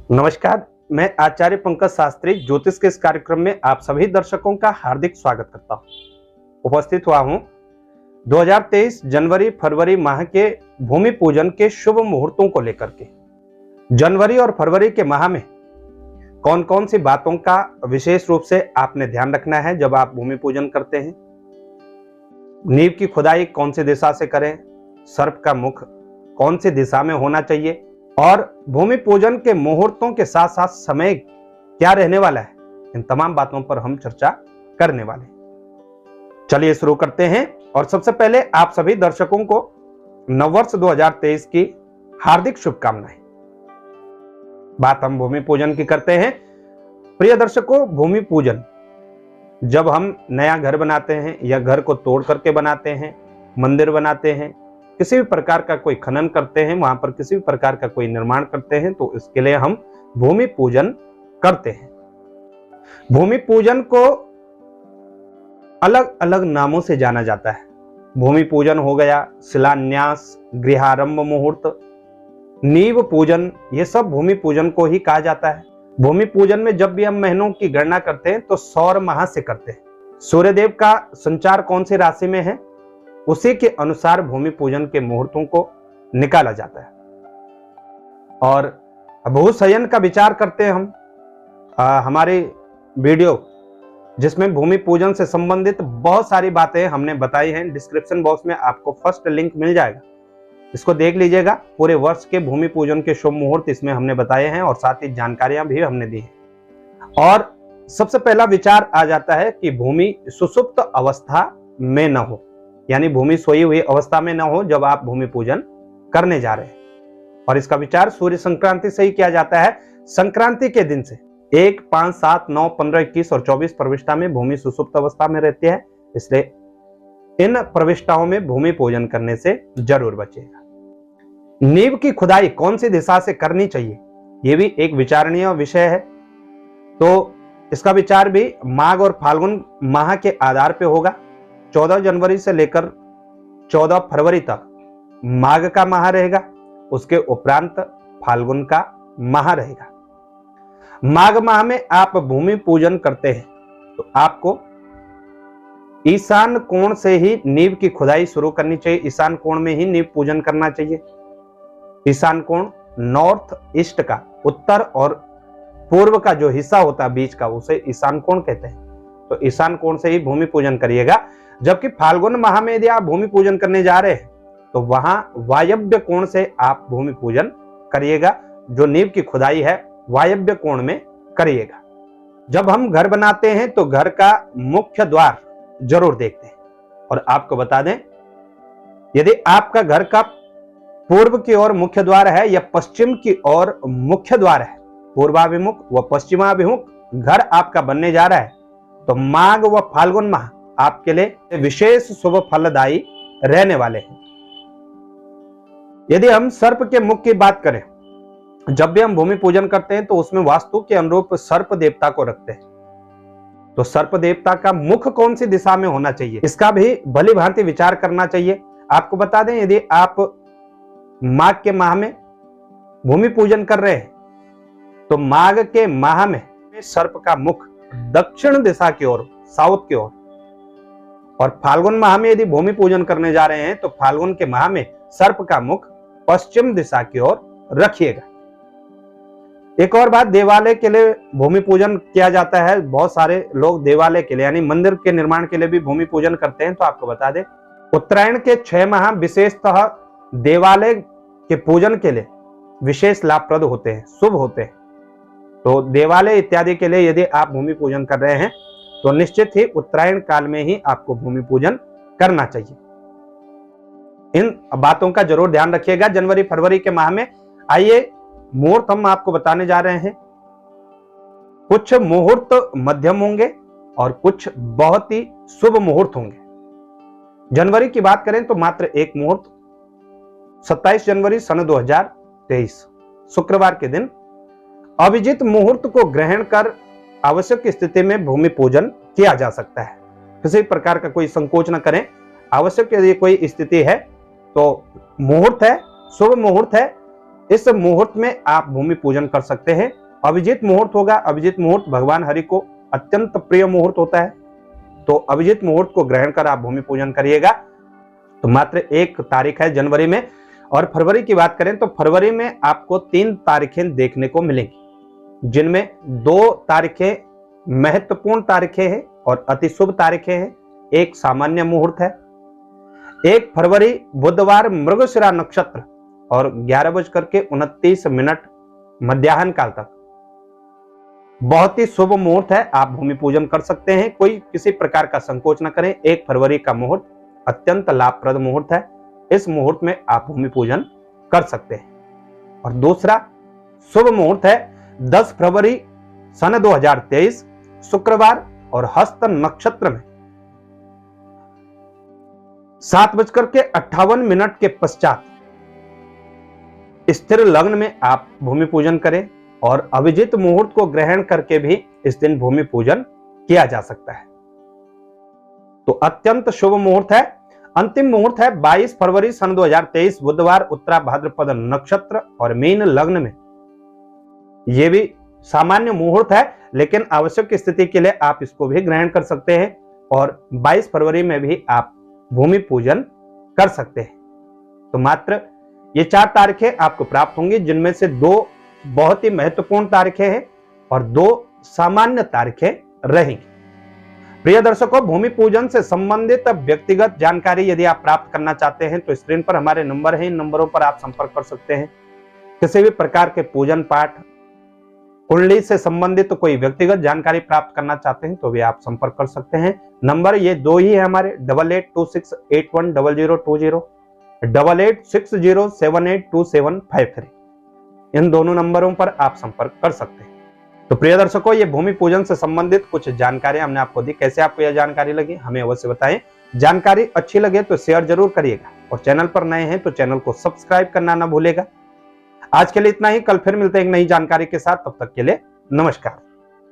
नमस्कार, मैं आचार्य पंकज शास्त्री ज्योतिष के इस कार्यक्रम में आप सभी दर्शकों का हार्दिक स्वागत करता हूं। उपस्थित हुआ हूं 2023 जनवरी फरवरी माह के भूमि पूजन के शुभ मुहूर्तों को लेकर के। जनवरी और फरवरी के माह में कौन कौन सी बातों का विशेष रूप से आपने ध्यान रखना है जब आप भूमि पूजन करते हैं। नींव की खुदाई कौन सी दिशा से करें, सर्प का मुख कौन सी दिशा में होना चाहिए और भूमि पूजन के मुहूर्तों के साथ साथ समय क्या रहने वाला है, इन तमाम बातों पर हम चर्चा करने वाले हैं। चलिए शुरू करते हैं। और सबसे पहले आप सभी दर्शकों को नववर्ष 2023 की हार्दिक शुभकामनाएं। बात हम भूमि पूजन की करते हैं। प्रिय दर्शकों, भूमि पूजन जब हम नया घर बनाते हैं या घर को तोड़ करके बनाते हैं, मंदिर बनाते हैं, किसी भी प्रकार का कोई खनन करते हैं, वहां पर किसी भी प्रकार का कोई निर्माण करते हैं, तो इसके लिए हम भूमि पूजन करते हैं। भूमि पूजन को अलग अलग नामों से जाना जाता है। भूमि पूजन हो गया, शिलान्यास, गृहारंभ मुहूर्त, नींव पूजन, ये सब भूमि पूजन को ही कहा जाता है। भूमि पूजन में जब भी हम महीनों की गणना करते हैं तो सौर माह से करते हैं। सूर्यदेव का संचार कौन सी राशि में है, उसी के अनुसार भूमि पूजन के मुहूर्तों को निकाला जाता है। और भूशयन का विचार करते हैं हम। हमारी वीडियो जिसमें भूमि पूजन से संबंधित बहुत सारी बातें हमने बताई हैं, डिस्क्रिप्शन बॉक्स में आपको फर्स्ट लिंक मिल जाएगा, इसको देख लीजिएगा। पूरे वर्ष के भूमि पूजन के शुभ मुहूर्त इसमें हमने बताए हैं और साथ ही जानकारियां भी हमने दी हैं। और सबसे पहला विचार आ जाता है कि भूमि सुसुप्त अवस्था में न हो, यानी भूमि सोई हुई अवस्था में न हो जब आप भूमि पूजन करने जा रहे हैं। और इसका विचार सूर्य संक्रांति से ही किया जाता है। संक्रांति के दिन से 1, 5, 7, 9, 15, 21 और 24 प्रविष्टा में भूमि सुसुप्त अवस्था में रहती है, इसलिए इन प्रविष्टाओं में भूमि पूजन करने से जरूर बचेगा। नींव की खुदाई कौन सी दिशा से करनी चाहिए, यह भी एक विचारणीय विषय है। तो इसका विचार भी माघ और फाल्गुन माह के आधार पर होगा। 14 जनवरी से लेकर 14 फरवरी तक माघ का माह रहेगा, उसके उपरांत फाल्गुन का माह रहेगा। माघ माह में आप भूमि पूजन करते हैं तो आपको ईशान कोण से ही नींव की खुदाई शुरू करनी चाहिए। ईशान कोण में ही नींव पूजन करना चाहिए। ईशान कोण नॉर्थ ईस्ट का, उत्तर और पूर्व का जो हिस्सा होता है बीच का, उसे ईशान कोण कहते हैं। तो ईशान कोण से ही भूमि पूजन करिएगा। जबकि फाल्गुन माह में यदि आप भूमि पूजन करने जा रहे हैं तो वहां वायव्य कोण से आप भूमि पूजन करिएगा। जो नींव की खुदाई है वायव्य कोण में करिएगा। जब हम घर बनाते हैं तो घर का मुख्य द्वार जरूर देखते हैं। और आपको बता दें, यदि आपका घर का पूर्व की ओर मुख्य द्वार है या पश्चिम की ओर मुख्य द्वार है, पूर्वाभिमुख व पश्चिमाभिमुख घर आपका बनने जा रहा है, तो माघ व फाल्गुन माह आपके लिए विशेष शुभ फलदायी रहने वाले हैं। यदि हम सर्प के मुख की बात करें, जब भी हम भूमि पूजन करते हैं तो उसमें वास्तु के अनुरूप सर्प देवता को रखते हैं। तो सर्प देवता का मुख कौन सी दिशा में होना चाहिए, इसका भी भली भांति विचार करना चाहिए। आपको बता दें, यदि आप माघ के माह में भूमि पूजन कर रहे हैं तो माघ के माह में सर्प का मुख दक्षिण दिशा की ओर, साउथ की ओर, और फाल्गुन माह में यदि भूमि पूजन करने जा रहे हैं तो फाल्गुन के माह में सर्प का मुख पश्चिम दिशा की ओर रखिएगा। एक और बात, देवालय के लिए भूमि पूजन किया जाता है। बहुत सारे लोग देवालय के लिए यानी मंदिर के निर्माण के लिए भी भूमि पूजन करते हैं। तो आपको बता दें, उत्तरायण के 6 माह विशेषतः देवालय के पूजन के लिए विशेष लाभप्रद होते हैं, शुभ होते हैं। तो देवालय इत्यादि के लिए यदि आप भूमि पूजन कर रहे हैं तो निश्चित ही उत्तरायण काल में ही आपको भूमि पूजन करना चाहिए। इन बातों का जरूर ध्यान रखिएगा। जनवरी फरवरी के माह में आइए मुहूर्त हम आपको बताने जा रहे हैं। कुछ मुहूर्त मध्यम होंगे और कुछ बहुत ही शुभ मुहूर्त होंगे। जनवरी की बात करें तो मात्र एक मुहूर्त 27 जनवरी सन 2023 शुक्रवार के दिन अभिजित मुहूर्त को ग्रहण कर आवश्यक स्थिति में भूमि पूजन किया जा सकता है। किसी प्रकार का कोई संकोच न करें। आवश्यक यदि कोई स्थिति है तो मुहूर्त है, शुभ मुहूर्त है, इस मुहूर्त में आप भूमि पूजन कर सकते हैं। अभिजीत मुहूर्त होगा। अभिजीत मुहूर्त भगवान हरि को अत्यंत प्रिय मुहूर्त होता है, तो अभिजीत मुहूर्त को ग्रहण कर आप भूमि पूजन करिएगा। तो मात्र 1 तारीख है जनवरी में। और फरवरी की बात करें तो फरवरी में आपको 3 तारीखें देखने को मिलेंगी, जिनमें 2 तारीखें महत्वपूर्ण तारीखें हैं और अति शुभ तारीखें हैं। एक सामान्य मुहूर्त है। 1 फरवरी बुधवार मृगशिरा नक्षत्र और 11:29 मध्याह्न काल तक बहुत ही शुभ मुहूर्त है। आप भूमि पूजन कर सकते हैं, कोई किसी प्रकार का संकोच न करें। 1 फरवरी का मुहूर्त अत्यंत लाभप्रद मुहूर्त है। इस मुहूर्त में आप भूमि पूजन कर सकते हैं। और दूसरा शुभ मुहूर्त है 10 फरवरी सन 2023 शुक्रवार और हस्त नक्षत्र में 7:58 के पश्चात स्थिर लग्न में आप भूमि पूजन करें। और अभिजीत मुहूर्त को ग्रहण करके भी इस दिन भूमि पूजन किया जा सकता है। तो अत्यंत शुभ मुहूर्त है। अंतिम मुहूर्त है 22 फरवरी सन 2023 बुधवार उत्तरा भाद्रपद नक्षत्र और मीन लग्न में। यह भी सामान्य मुहूर्त है, लेकिन आवश्यक स्थिति के लिए आप इसको भी ग्रहण कर सकते हैं। और 22 फरवरी में भी आप भूमि पूजन कर सकते हैं। तो मात्र ये 4 तारीखें आपको प्राप्त होंगी, जिनमें से 2 बहुत ही महत्वपूर्ण तारीखें हैं और 2 सामान्य तारीखें रहेंगी। प्रिय दर्शकों, भूमि पूजन से संबंधित व्यक्तिगत जानकारी यदि आप प्राप्त करना चाहते हैं तो स्क्रीन पर हमारे नंबर हैं, इन नंबरों पर आप संपर्क कर सकते हैं। किसी भी प्रकार के पूजन पाठ, कुंडली से संबंधित कोई व्यक्तिगत जानकारी प्राप्त करना चाहते हैं तो भी आप संपर्क कर सकते हैं। नंबर ये 2 ही है हमारे, 8826810020, 8860782753। इन दोनों नंबरों पर आप संपर्क कर सकते हैं। तो प्रिय दर्शकों, ये भूमि पूजन से संबंधित कुछ जानकारी हमने आपको दी। कैसे आपको यह जानकारी लगी हमें अवश्य बताएं। जानकारी अच्छी लगे तो शेयर जरूर करिएगा और चैनल पर नए हैं तो चैनल को सब्सक्राइब करना ना भूलेगा। आज के लिए इतना ही। कल फिर मिलते हैं एक नई जानकारी के साथ। तब तक के लिए नमस्कार।